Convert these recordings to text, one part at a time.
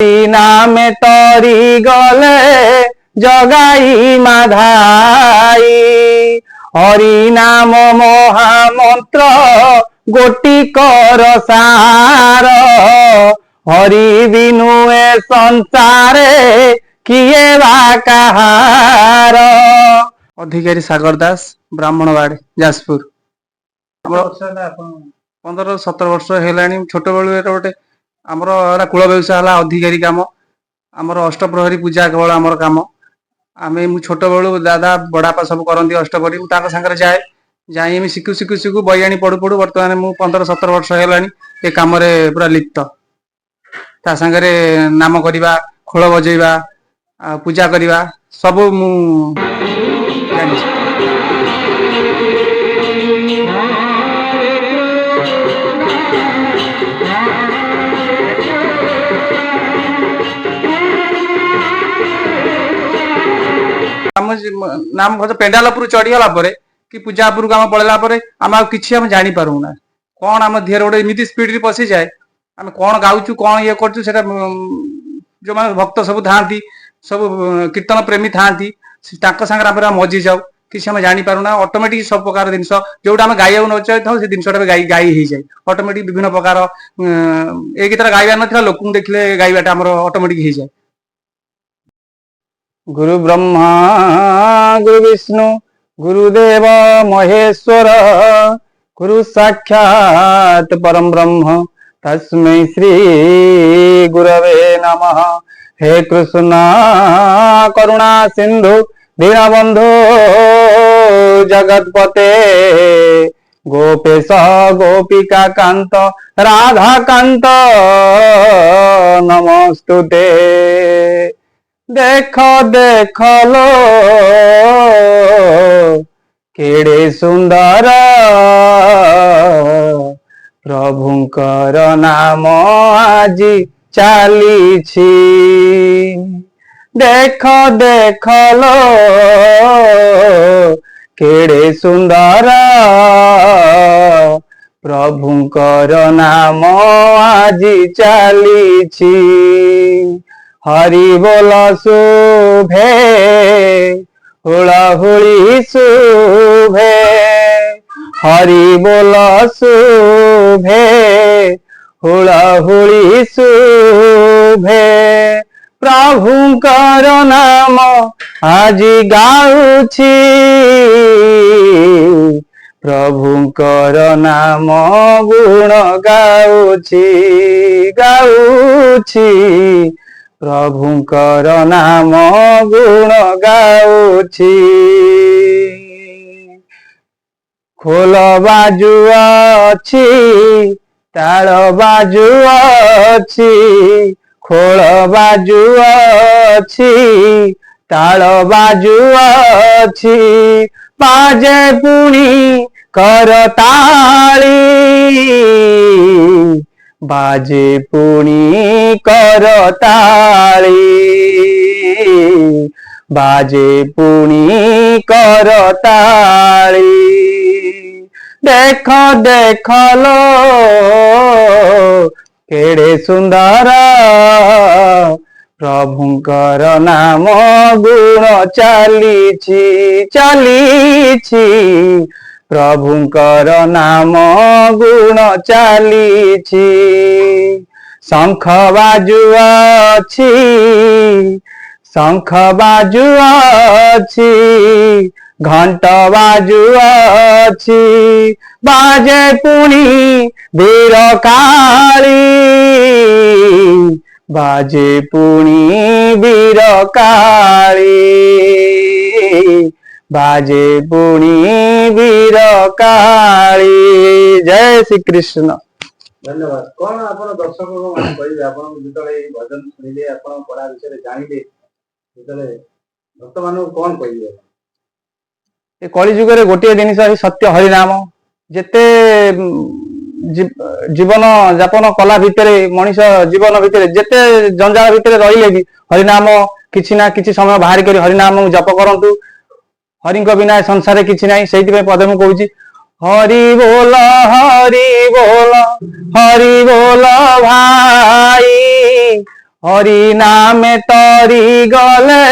नामे तरी गले जगाई माधाई हरि नाम महामंत्र गोटी कर सार हरि बिनु ए संसारे किए बा कहार। अधिकारी सागर दास ब्राह्मणवाड़ जाजपुर। 15-17 वर्ष है छोट बेलू गोटे आमर कूल व्यवसाय है अधिकारी कम आमर अष्टप्रहरी पूजा केवल आमर कम आम छोट बेलू दादा बड़ापा सब करती अष्टप्रहरी सागर जाए जाए शिखु शिखु शिखु बयाणी पढ़ु पढ़ु बर्तमान मुझे 15-17 वर्ष है कम पूरा लिप्त ता सागरे नाम करवा खोल बजेवा पूजा करवा सब मु नाम पेंडाल उपर चढ़ीगला कि पूजा उपरक आम पड़ेगा आम किसी आम जानी पारूना कौन आम धीरे गोटे एमती स्पीड पशि जाए आम कौन गाँचु कौन ये कर जो भक्त सब था सब कीर्तन प्रेमी था सागर मजी जाऊ किसी आम जानी पारूना ऑटोमेटिक सब प्रकार जिन जोटा आम गाइबा न चाहता से जिनटा गाई हो जाए ऑटोमेटिक विभिन्न प्रकार एक गीत गाइबा ना लोक देखले गाइबाटा आम ऑटोमेटिक हो जाए। गुरु ब्रह्मा गुरु विष्णु गुरुदेव महेश्वर गुरु साक्षात परम ब्रह्म तस्मै श्री गुरवे नमः। हे कृष्ण करुणा सिंधु दीनबंधु जगतपते गोपेश गोपिका कांत राधा कांत नमस्तुते। देख देख लो केड़े सुंदर प्रभुंकर नाम आज चालीछि। देख देख लो केड़े सुंदर प्रभुंकर नाम आज चालीछि। हरि बोल शुभे हुलाहुली शुभे हरि बोल शुभे हुलाहुली शुभे प्रभुंकर नाम आज गाउछि प्रभुंकर नाम गुण गाउछि गाउछि प्रभुंकर नाम गुण गाउछि। खोल बाजू अछि ताल बाजू अछि खोल बाजू अछि ताल बाजू अछि बाजे पुणी करताली बाजे पुणी करताली बाजे पुणी करताली। देख देख लो केड़े सुंदर प्रभुंकर नाम गुण चालीछि चालीछि प्रभुंकर नाम गुण चालीछि। शंख बाजू अछि शंख बाजू अछि घंट बाजू अछि बाजे पुणी वीर काली बाजे पुणी वीर काली बाजे पुणी वीर काली। जय श्री कृष्ण। धन्यवाद। कौन आपण दर्शक को कहिबे आपण जितले भजन सुनिले आपण पढ़ा विषय जानिले जितले भक्त मानु कौन कहिबे? ए कली जुग रे गोटे जिनिस सत्य हरि नाम जेते जीवन यापन कला भितर मनीष जीवन भितर जेते जंजाल भितर रहिले भी हरिनाम किछि ना किछि समय बाहर कर हरिनाम जप करंतु हरि बिना संसार किछि नाही। सेहि पदे मु कहूची हरि बोल हरि बोल भाई হরি নামে তরি গলে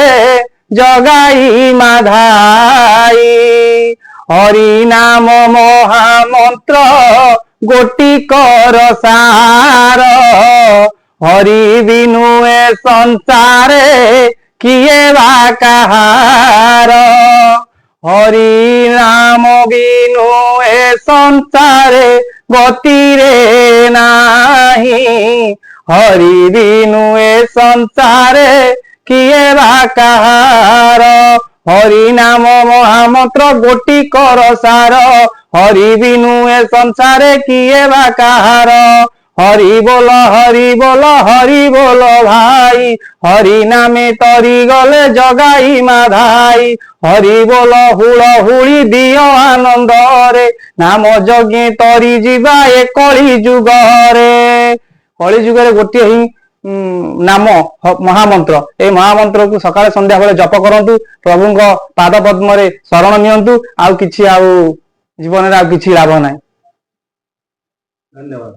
জগাই মাধাই হরি নাম মহামন্ত্র গোটি কর সার হরি বিনু এ সংসারে কিয়ে বা কাহার হরি নাম বিনু এ সংসারে গতিরে নাহি হরি বিনু এ সংসারে কিয়ে বা কাহার হরি নাম মহামন্ত্র গোটি কর সার হরি বিনু এ সংসারে কিয়ে বা কাহার হরি বল ভাই হরি নামে তরি গলে জগাই মাধাই হরি বল হুল হুড়ি দিও আনন্দরে নাম যজ্ঞে তরি ଯିବା ଏ କଳି ଯୁଗରେ କଳି ଯୁଗରେ ଗୋଟିଏ ହିଁ ନାମ ମହାମନ୍ତ୍ର এই ମହାମନ୍ତ୍ରକୁ ସକାଳେ ସନ୍ଧ୍ୟା ବେଳେ ଜପ କରନ୍ତୁ ପ୍ରଭୁଙ୍କ ପାଦ ପଦ୍ମରେ ଶରଣ ନିଅନ୍ତୁ ଆଉ କିଛି ଆଉ ଜୀବନରେ ଆଉ କିଛି ଲାଭ ନାହିଁ। ଧନ୍ୟବାଦ।